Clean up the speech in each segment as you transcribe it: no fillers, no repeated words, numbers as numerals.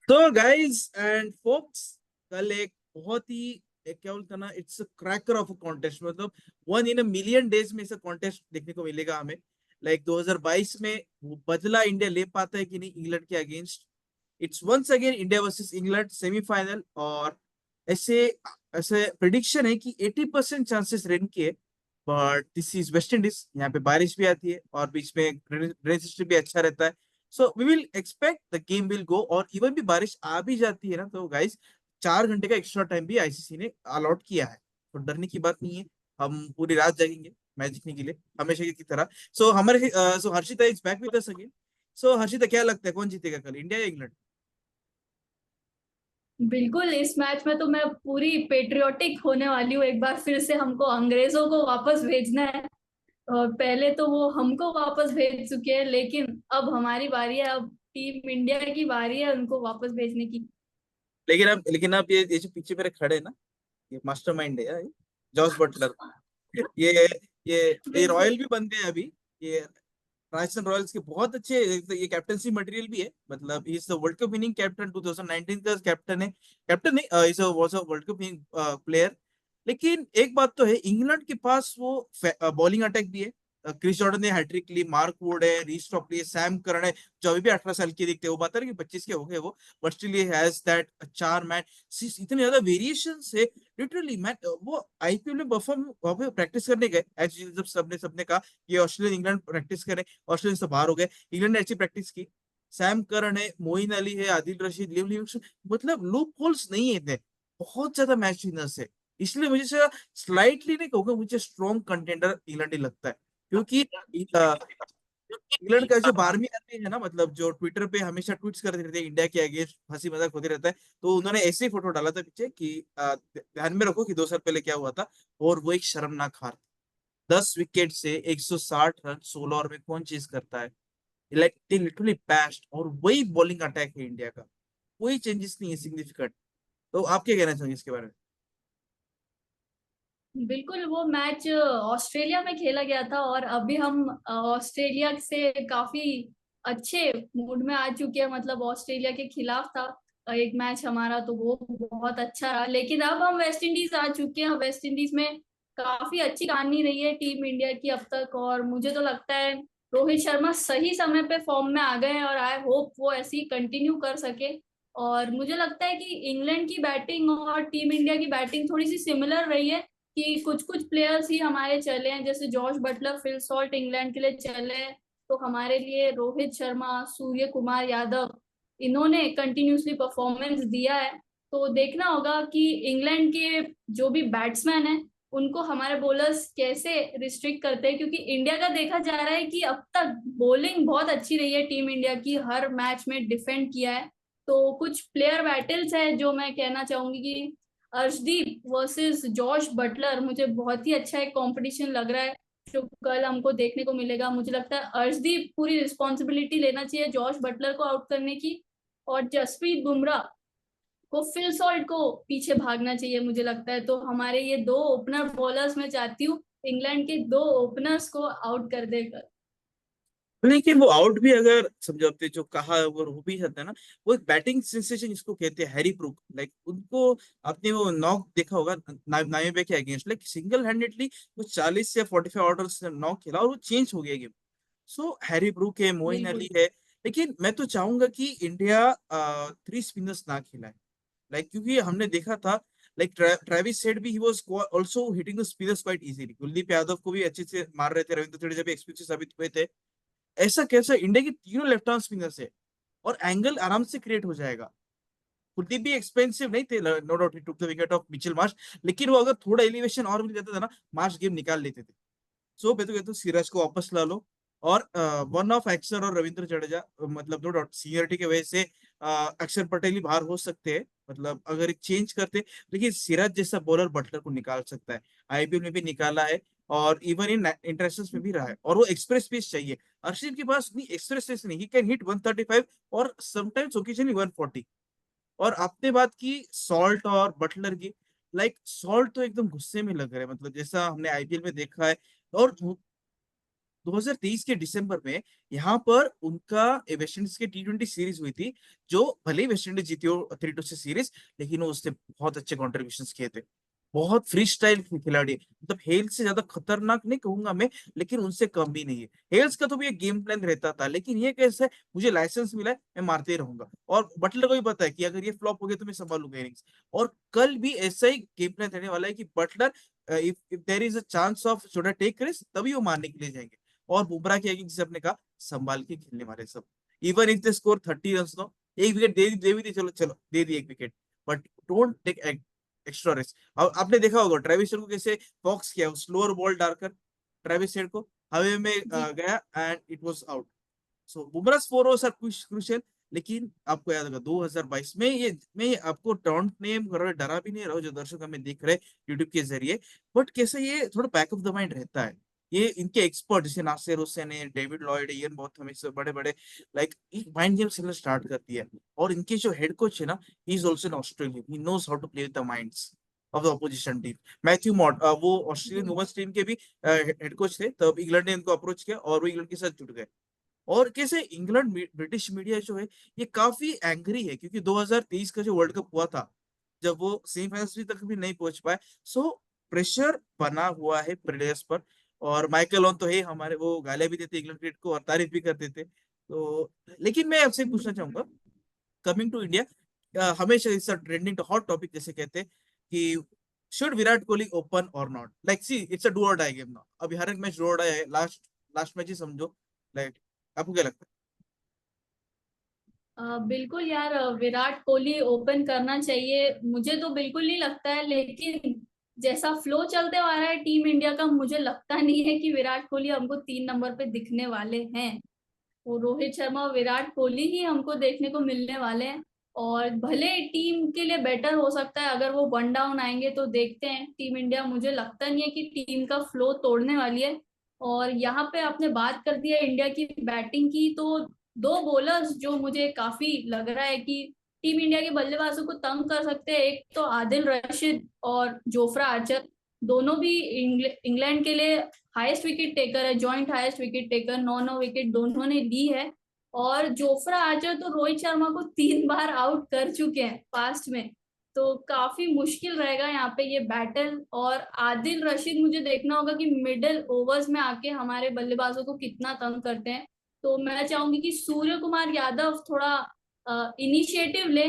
तो guys and focus, कल एक बहुत ही क्या बोलते हैं ना, it's a cracker of a contest, मतलब one in a million days में ऐसा कॉन्टेस्ट देखने को मिलेगा हमें। लाइक 2022 में वो बदला इंडिया ले पाता है कि नहीं इंग्लैंड के against. It's once again India versus England semifinal. और ऐसे ऐसे प्रिडिक्शन है कि 80% चांसेस रेन की है। But this is West Indies, यहाँ पे बारिश भी आती है और बीच में ड्रेनेज सिस्टम भी अच्छा रहता है। So we will expect the game will go. और इवन भी बारिश आ भी जाती है ना, तो गाइस 4 घंटे का एक्स्ट्रा टाइम भी आईसीसी ने अलॉट किया है। तो डरने की बात नहीं है। हम पूरी रात जागेंगे मैच देखने के लिए, हमेशा की तरह। सो हमारे so Harshita is back with us again. So Harshita, क्या लगता है कौन जीतेगा कल, इंडिया या इंग्लैंड? बिल्कुल, इस मैच में तो मैं पूरी पेट्रियोटिक होने वाली हूँ। एक बार फिर से हमको अंग्रेजों को वापस भेजना है। और पहले तो वो हमको वापस भेज चुके हैं, लेकिन अब हमारी बारी है। अब टीम इंडिया की बारी है उनको वापस भेजने की। लेकिन अब ये जो पीछे मेरे खड़े हैं ना, ये मास्टरमाइंड है ये, जॉस बटलर। ये ये ये बिल्कुल। रॉयल भी बन गए अभी। ये राजस्थान रॉयल्स के बहुत अच्छे, ये कैप्टनसी मटेरियल भी है। मतलब is the world cup winning captain, 2019 का कैप्टन है। कैप्टन नहीं, is was a world cup winning player. लेकिन एक बात तो है, इंग्लैंड के पास वो बॉलिंग अटैक भी है। क्रिस जॉर्डन ने हैट्रिक ली, मार्क वुड है, रीस टॉपली है, सैम करन है, जो अभी भी 18 साल के दिखते हैं। वो बता रहे कि 25 के हो गए वो, but still he has that चार मैन। इतने ज्यादा वेरिएशंस है। लिटरली मैन, वो आईपीएल में परफॉर्म वहां पे प्रैक्टिस करने गए, एज जब सबने सबने कहा ये ऑस्ट्रेलिया इंग्लैंड प्रैक्टिस करें, ऑस्ट्रेलिया से बाहर हो गए। इंग्लैंड ने अच्छी प्रैक्टिस की। सैम करन है, मोइन अली है, आदिल रशीद, लिम लिविंगस्टन। मतलब लूप होल्स नहीं है इतने, बहुत ज्यादा मैच विनर्स है। इसलिए मुझे स्लाइटली नहीं कहूंगा, मुझे स्ट्रॉन्ग कंटेंडर इंग्लैंड ही लगता है। क्योंकि इंग्लैंड का जो 12वीं आदमी है ना, मतलब जो ट्विटर पे हमेशा ट्वीट्स करते रहते हैं इंडिया के अगेंस्ट, हंसी मजाक होते रहता है, तो उन्होंने ऐसे ही फोटो डाला था पीछे कि ध्यान में रखो कि 2 साल पहले क्या हुआ था। और वो एक शर्मनाक हार। 10 विकेट से 160 रन 16 ओवर में कौन चेज करता है? लाइक दे लिटरली बैश्ड, और वही बॉलिंग अटैक है इंडिया का। कोई चेंजेस नहीं है सिग्निफिकेंट। तो आप क्या कहना चाहेंगे इसके बारे में? बिल्कुल, वो मैच ऑस्ट्रेलिया में खेला गया था और अभी हम ऑस्ट्रेलिया से काफी अच्छे मूड में आ चुके हैं। मतलब ऑस्ट्रेलिया के खिलाफ था एक मैच हमारा, तो वो बहुत अच्छा रहा। लेकिन अब हम वेस्ट इंडीज आ चुके हैं। वेस्ट इंडीज में काफी अच्छी कहानी रही है टीम इंडिया की अब तक, और मुझे तो लगता है रोहित शर्मा सही समय पे फॉर्म में आ गए हैं, और आई होप वो ऐसे ही कंटिन्यू कर सके। और मुझे लगता है कि इंग्लैंड की बैटिंग और टीम इंडिया की बैटिंग थोड़ी सी सिमिलर रही है, कि कुछ कुछ प्लेयर्स ही हमारे चले हैं, जैसे Jos Buttler, Phil Salt England के लिए चले हैं। तो हमारे लिए रोहित शर्मा, सूर्य कुमार यादव, इन्होंने कंटिन्यूसली परफॉर्मेंस दिया है। तो देखना होगा कि इंग्लैंड के जो भी बैट्समैन हैं उनको हमारे बॉलर्स कैसे रिस्ट्रिक्ट करते हैं, क्योंकि इंडिया का देखा जा रहा है कि अब तक बॉलिंग बहुत अच्छी रही है टीम इंडिया की, हर मैच में डिफेंड किया है। तो कुछ प्लेयर बैटल्स है जो मैं कहना चाहूंगी कि अर्शदीप वर्सेस जॉश बटलर, मुझे बहुत ही अच्छा एक कंपटीशन लग रहा है जो कल हमको देखने को मिलेगा। मुझे लगता है अर्शदीप पूरी रिस्पॉन्सिबिलिटी लेना चाहिए जॉश बटलर को आउट करने की, और जसप्रीत बुमराह को, फिल सॉल्ट को पीछे भागना चाहिए मुझे लगता है। तो हमारे ये दो ओपनर बॉलर्स, मैं चाहती हूँ इंग्लैंड के दो ओपनर्स को आउट कर देकर। लेकिन वो आउट भी अगर समझौते जो कहा वो हो भी जाता है ना, वो एक बैटिंग सेंसेशन जिसको कहते हैं, हैरी ब्रूक। लाइक उनको आपने वो नॉक देखा होगा नाइबे के अगेंस्ट, लाइक सिंगल हैंडेडली वो 40 या 45 ऑर्डर नॉक खेला और वो चेंज हो गया गेम। सो हैरी ब्रूक है, मोइन बिल्कुल। अली है। लेकिन मैं तो चाहूंगा कि इंडिया 3 स्पिनर्स ना खिलाए। लाइक क्योंकि हमने देखा था, लाइक ट्रेविस हेड भी, he was also hitting the spinners quite easily. Kuldeep Yadav को भी अच्छे से मार रहे थे, रविंद्र जडेजा भी एक्सपीरियंस साबित हुए थे। ऐसा कैसा इंडिया की तीनों लेफ्ट आर्म स्पिनर्स है, और एंगल आराम से क्रिएट हो जाएगा। कुलदीप भी एक्सपेंसिव नहीं थे, no doubt he took the wicket of Mitchell Marsh. लेकिन वो अगर थोड़ा एलिवेशन और मिल जाता था ना, मार्श गेम निकाल लेते थे। सो मैं तो कहता हूँ सिराज को वापस ला लो। और वन ऑफ अक्षर और रविंद्र जडेजा, मतलब नो डाउट सीनियरिटी की वजह से अक्षर पटेल ही बाहर हो सकते हैं, मतलब अगर एक चेंज करते। लेकिन सिराज जैसा बॉलर बटलर को निकाल सकता है, आईपीएल में भी निकाला है, और इवन इन इंटरनेशनल में भी रहा है। और वो एक्सप्रेस पेस चाहिए। अर्शदीप के पास नहीं, एक्सप्रेस पेस नहीं, ही कैन हिट 135 और समटाइम्स ओकेजनली 140। और आपने बात की सॉल्ट और बटलर की, लाइक सॉल्ट तो एकदम गुस्से में लग रहे हैं, मतलब जैसा हमने आईपीएल में देखा है। और 2023 के दिसंबर में यहाँ पर उनका वेस्ट इंडीज की T20 सीरीज हुई थी, जो भले ही वेस्ट इंडीज जीती हो 3-2 से सीरीज, लेकिन वो उसने बहुत अच्छे कॉन्ट्रीब्यूशन किए थे। बहुत फ्री स्टाइल खिलाड़ी, मतलब हेल से ज्यादा खतरनाक नहीं कहूंगा मैं, लेकिन उनसे कम भी नहीं है। हेल्स का तो भी एक गेम प्लान रहता था, लेकिन ये कैसे है, मुझे लाइसेंस मिला है, मैं मारते ही रहूंगा। और बटलर को भी पता है कि अगर ये फ्लॉप हो गया तो मैं संभालूंगा इनिंग्स। और कल भी ऐसा ही गेम प्लान रहने वाला है कि Buttler, if there is a chance of should I take risk, तभी वो मारने के लिए जाएंगे। और बुमराह की अगेंस्ट, जैसे आपने कहा, संभाल के खेलने वाले सब। Even if they score 30 run, तो एक विकेट दे भी दी, चलो चलो दे दी एक wicket, but don't take extra risk. अब आपने देखा होगा ट्रेविस हेड को कैसे फॉक्स किया, स्लोअर बॉल डालकर ट्रेविस हेड को हवा में जी। गया and it was out. So Bumrah four overs are crucial. लेकिन आपको याद होगा 2022 में, ये मैं ये आपको टॉन्ट नेम कर रहा हूं, डरा भी नहीं रहा हूं, जो दर्शक हमें देख रहे हैं यूट्यूब के जरिए, बट कैसे ये थोड़ा बैक ऑफ द माइंड रहता है। ये इनके एक्सपर्ट जैसे नासिर हुसैन है, डेविड लॉयड है, इयन बहुत हमें बड़े बड़े लाइक एक माइंड गेम खेलना स्टार्ट कर दिया है। और इनके जो हेड कोच है ना, he is also an Australian, he knows how to play with the minds of the opposition team. Matthew Mott, वो ऑस्ट्रेलियन जी। वुमेन्स टीम के भी हेड कोच थे, तब इंग्लैंड ने इनको अप्रोच किया और वो इंग्लैंड के साथ जुड़ गए। और कैसे इंग्लैंड ब्रिटिश मीडिया जो है, ये काफी एंग्री है, क्योंकि 2023 का जो वर्ल्ड कप हुआ था, जब वो सेमीफाइनल्स भी तक भी नहीं पहुंच पाए। सो प्रेशर बना हुआ है प्लेयर्स पर। और माइकल ऑन तो है हमारे, वो गालियां भी देते इंग्लैंड क्रिकेट को और तारीफ भी करते थे। तो लेकिन मैं आपसे पूछना चाहूंगा, कमिंग टू इंडिया, हमेशा इस ट्रेंडिंग हॉट टॉपिक जैसे कहते हैं कि शुड विराट कोहली ओपन और not, like see it's a do और डाई गेम ना, अभी हर एक मैच डू और डाई है, लास्ट लास्ट मैच ही समझो, लाइक आपको क्या लगता बिल्कुल यार, विराट कोहली ओपन करना चाहिए, मुझे तो बिल्कुल नहीं लगता है, लेकिन जैसा फ्लो चलते आ रहा है टीम इंडिया का, मुझे लगता नहीं है कि विराट कोहली हमको 3 नंबर पे दिखने वाले हैं। वो रोहित शर्मा और विराट कोहली ही हमको देखने को मिलने वाले हैं। और भले टीम के लिए बेटर हो सकता है अगर वो 1 डाउन आएंगे, तो देखते हैं टीम इंडिया, मुझे लगता नहीं है कि टीम का फ्लो तोड़ने वाली है। और यहाँ पे आपने बात कर दी है इंडिया की बैटिंग की, तो दो बॉलर्स जो मुझे काफी लग रहा है कि टीम इंडिया के बल्लेबाजों को तंग कर सकते हैं, एक तो आदिल रशीद और जोफ्रा आर्चर। दोनों भी इंग्लैंड के लिए हाईएस्ट विकेट टेकर है, joint highest wicket taker, 9-9 wicket दोनों ने ली है। और जोफ्रा आर्चर तो रोहित शर्मा को 3 बार आउट कर चुके हैं पास्ट में। तो काफी मुश्किल रहेगा यहाँ पे ये बैटल। और आदिल रशीद, मुझे देखना होगा कि मिडिल ओवर्स में आके हमारे बल्लेबाजों को कितना तंग करते हैं। तो मैं चाहूंगी कि सूर्य कुमार यादव थोड़ा इनिशिएटिव ले,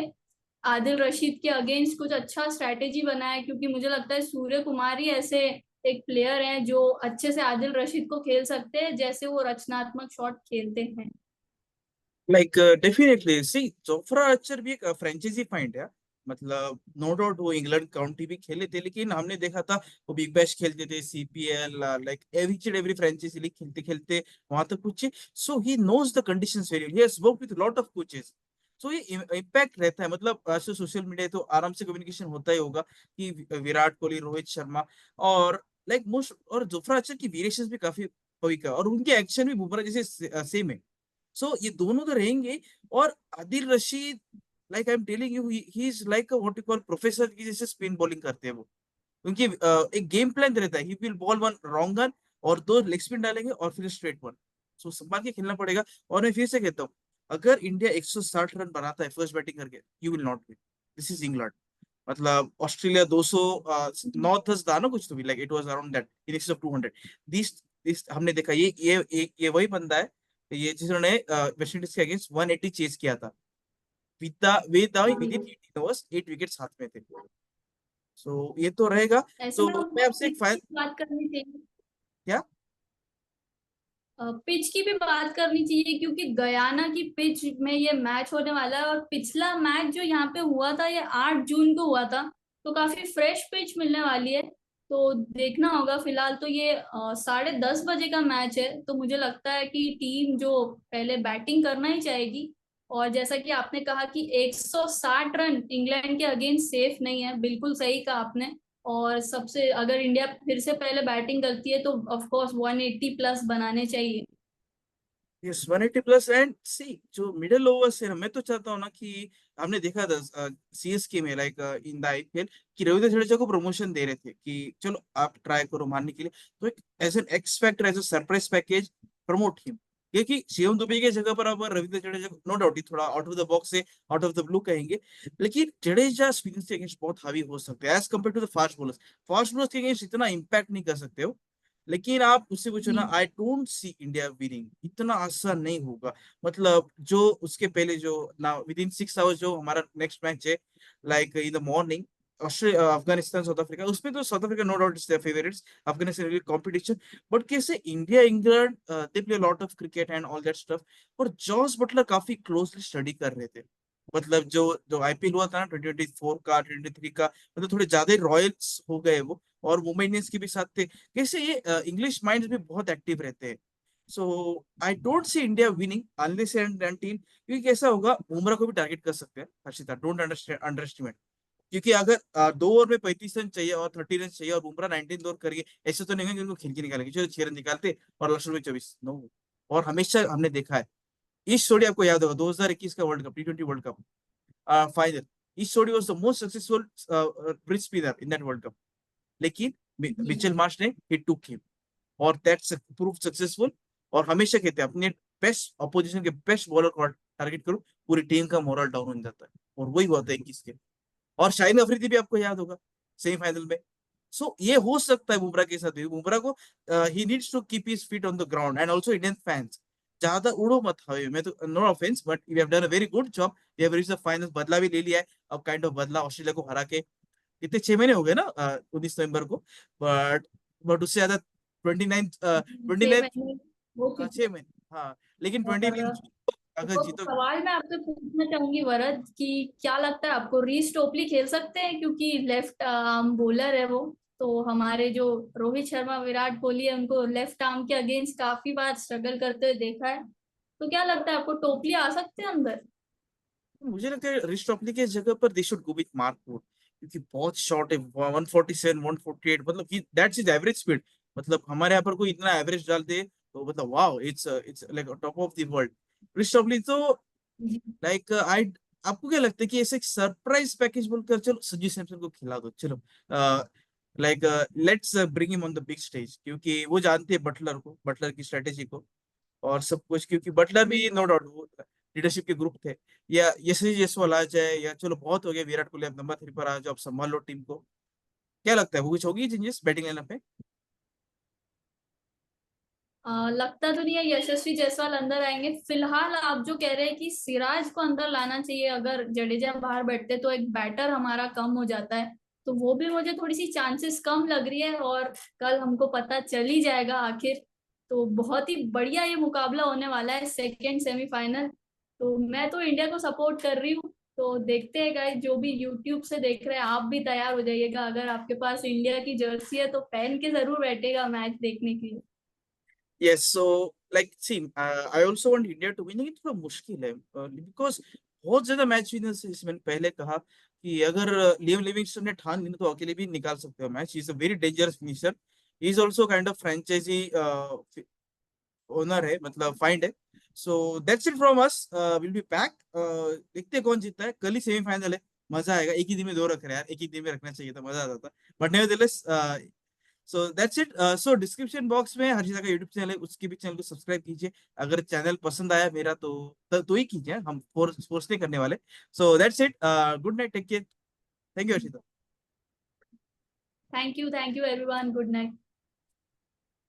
आदिल रशीद के अगेंस्ट कुछ अच्छा स्ट्रैटेजी बनाए, क्योंकि मुझे लगता है सूर्य कुमार ही ऐसे एक प्लेयर हैं जो अच्छे से आदिल रशीद को खेल सकते हैं, जैसे वो रचनात्मक शॉट खेलते हैं। है? लाइक डेफिनेटली सी जोफ्रा आर्चर भी एक फ्रेंचाइजी फाइंड है, मतलब नो डाउट वो इंग्लैंड काउंटी भी खेले थे, लेकिन हमने देखा था वो बिग बैश खेलते थे, CPL, like every franchise league खेलते खेलते वहां तक पूछे। So he knows the conditions very, he has worked with lot of coaches. So ये इम्पैक्ट रहता है, मतलब सोशल मीडिया तो आराम से कम्युनिकेशन होता ही होगा कि विराट कोहली, रोहित शर्मा और लाइक मोस्ट, और जोफ्रा आर्चर की वेरिएशंस भी काफी पवित्र, और उनके एक्शन भी बुमराह जैसे सेम है। सो ये दोनों तो रहेंगे। और Adil Rashid, like I am telling you, he is like what you call professor की जैसे स्पिन बॉलिंग करते हैं वो। उनकी एक गेम प्लान रहता है, he will ball one wrong run और दो लेग स्पिन डालेंगे और फिर स्ट्रेट वन। सो संभाल के खेलना पड़ेगा। और मैं फिर से कहता हूँ, अगर इंडिया 160 रन बनाता है फर्स्ट बैटिंग करके, you will not win. This is England. मतलब ऑस्ट्रेलिया 200 9 10 था ना कुछ, तो भी like it was around that in excess of 200। This this हमने देखा, ये वही बंदा है, ये जिन्होंने वेस्ट इंडीज के अगेंस्ट 180 चेज किया था, विद इन जी। 18 ओवर्स 8 विकेट्स हाथ में थे। सो ये तो रहेगा। ऐसे तो में मैं हमको आपसे एक पिच फाइनल, की बात करनी चाहिए। क्या? पिच की भी बात करनी चाहिए, क्योंकि गयाना की पिच में ये मैच होने वाला है। और पिछला मैच जो यहाँ पे हुआ था, ये 8 जून को हुआ था। तो काफी फ्रेश पिच मिलने वाली है। तो देखना होगा। फिलहाल तो ये 10:30 बजे का मैच है, तो मुझे लगता है कि टीम जो पहले बैटिंग करना ही चाहेगी। और जैसा कि आपने कहा कि 160 रन इंग्लैंड के अगेंस्ट सेफ नहीं है, बिल्कुल सही कहा आपने। और सबसे, अगर इंडिया फिर से पहले बैटिंग करती है तो ऑफ कोर्स 180 प्लस बनाने चाहिए। यस 180 प्लस एंड सी जो मिडिल ओवर्स है ना, मैं तो चाहता हूँ ना कि हमने देखा था सीएसके में लाइक इन द आईपीएल कि रविंद्र जडेजा को प्रमोशन दे रहे थे कि चलो आप ट्राई करो मारने के लिए, तो एक as an X factor as a surprise package promote him, क्योंकि शिवम दुबे की जगह पर अब रविंद्र जडेजा नो डाउट ही थोड़ा आउट ऑफ द बॉक्स से आउट ऑफ द ब्लू कहेंगे, लेकिन जडेजा स्पिन के अगेंस्ट बहुत हावी हो सकते हैं as compared to the fast bowlers. Fast bowlers के अगेंस्ट इतना इम्पैक्ट नहीं कर सकते हो, लेकिन आप उससे पूछो ना, जी I don't see India winning, इतना आसान नहीं होगा। मतलब जो उसके पहले जो ना विद इन 6 आवर्स जो हमारा नेक्स्ट मैच है like in the morning Australia Afghanistan South Africa, उसमें तो South Africa no doubt is there favourites, Afghanistan real competition, but कैसे India England they play lot of cricket and all that stuff. और Jos Buttler काफी closely study कर रहे थे, मतलब जो जो आईपीएल हुआ था ना 2024 का 2023 का, मतलब थोड़े ज्यादा रॉयल्स हो गए वो, और मुंबई इंडियंस के भी साथ थे, कैसे ये इंग्लिश माइंड्स भी बहुत एक्टिव रहते हैं। So I don't see India winning unless and until, क्योंकि कैसा होगा बुमराह को भी टारगेट कर सकते हैं हर्षिता, डोंट अंडर एस्टिमेट, क्योंकि अगर 2 ओवर में 35 रन चाहिए और 30 रन चाहिए और बुमराह 19 ओवर करिए, ऐसे तो नहीं है कि उनको खेल के निकालेंगे, चलो 6 रन निकालते और लास्ट में 24 नो। और हमेशा हमने देखा है इस जोड़ी, आपको याद होगा 2021 का world cup T20 world cup final, इस जोड़ी was the most successful bridge spinner in that world cup, लेकिन जी मिचेल मार्श ने हिट टू हिम और दैट्स प्रूव सक्सेसफुल। और हमेशा कहते हैं अपने बेस्ट अपोजिशन के बेस्ट बॉलर को टारगेट करो, पूरी टीम का मोरल डाउन हो जाता है, और वही हुआ था 21 के। और शाहिद अफरीदी भी आपको याद होगा सेमीफाइनल में। सो ये हो सकता है बुमराह के साथ भी, बुमराह को ही needs to keep his feet on the ground and also Indian fans, ज्यादा उड़ो मत हवे में, तो no offence but we have done a very good job, we have reached the final, बदला भी ले लिया है अब, काइंड ऑफ बदला ऑस्ट्रेलिया को हरा के, कितने 6 महीने हो गए ना 19 नवंबर को, बट उससे ज्यादा 29 ट्वेंटी 6 नाइन महीने हो चुके 6 महीने, हाँ, लेकिन ट्वेंटी और नाइन अगर तो जीतो। सवाल मैं आपसे पूछना चाहूंगी वरद कि क्या लगता है आपको रीस टोपली खेल सकते हैं, क्योंकि लेफ्ट आर्म बॉलर है वो, तो हमारे जो रोहित शर्मा विराट कोहली है उनको लेफ्ट आर्म के अगेंस्ट काफी बार स्ट्रगल करते हुए देखा है, तो क्या लगता है आपको टोपली आ सकते हैं अंदर? मुझे लगता है रिस्ट टॉपली की जगह पर they should go with Mark Wood, क्योंकि बहुत शॉर्ट है 147 148, मतलब कि दैट्स इज एवरेज स्पीड, मतलब हमारे यहाँ पर कोई इतना एवरेज डाल दे तो मतलब wow, it's like top of the world. Wrist Topley तो जी लाइक आई, आपको क्या लगता है कि ऐसे एक सरप्राइज पैकेज बोलकर चलो संजू सैमसन को खिला दो, चलो like let's bring him on the big stage, क्योंकि वो जानते हैं बटलर को, बटलर की स्ट्रेटेजी को और सब कुछ, क्योंकि बटलर भी नो डाउट वो लीडरशिप के ग्रुप थे, या यशस्वी जायसवाल आ जाए, या चलो बहुत हो गया विराट कोहली अब नंबर 3 पर आ जाओ, अब संभाल लो टीम को, क्या लगता है वो कुछ होगी चेंजेस बैटिंग लाइनअप में? लगता तो नहीं है यशस्वी जायसवाल अंदर आएंगे फिलहाल। आप जो कह रहे हैं कि सिराज को अंदर लाना चाहिए, अगर जडेजा बाहर बैठते तो एक बैटर हमारा कम हो जाता है, तो वो भी मुझे थोड़ी सी चांसेस कम लग रही है, और कल हमको पता चल ही जाएगा आखिर। तो बहुत ही बढ़िया ये मुकाबला होने वाला है, सेकेंड सेमीफाइनल। तो मैं तो इंडिया को सपोर्ट कर रही हूँ, तो देखते हैं गाइस, जो भी यूट्यूब से देख रहे हैं आप भी तैयार हो जाइएगा, अगर आपके पास इंडिया की जर्सी है तो पहन के जरूर बैठेगा मैच देखने के लिए। Yes so like see I also want India to win, लेकिन थोड़ा मुश्किल है बिकॉज बहुत ज्यादा मैच विनर्स है, मैंने पहले कहा कि अगर लियम लिविंगस्टन ने ठान ली ना, तो अकेले भी निकाल सकते हो match, is a very dangerous finisher, is also kind of franchise owner है, मतलब फाइंड है। So that's it from us, will be back, देखते हैं कौन जीतता है, कल ही सेमीफाइनल है, मजा आएगा, एक ही दिन में दो रख रहे हैं यार, एक ही दिन में रखना चाहिए था, मजा आ जाता, but nevertheless so that's it. So description box में हर्षिता का यूट्यूब चैनल है, उसके भी चैनल को सब्सक्राइब कीजिए, अगर चैनल पसंद आया मेरा तो ही कीजिए, हम फोर्स नहीं करने वाले। So that's it, good night, take care, thank you Harshita. Thank you everyone, good night.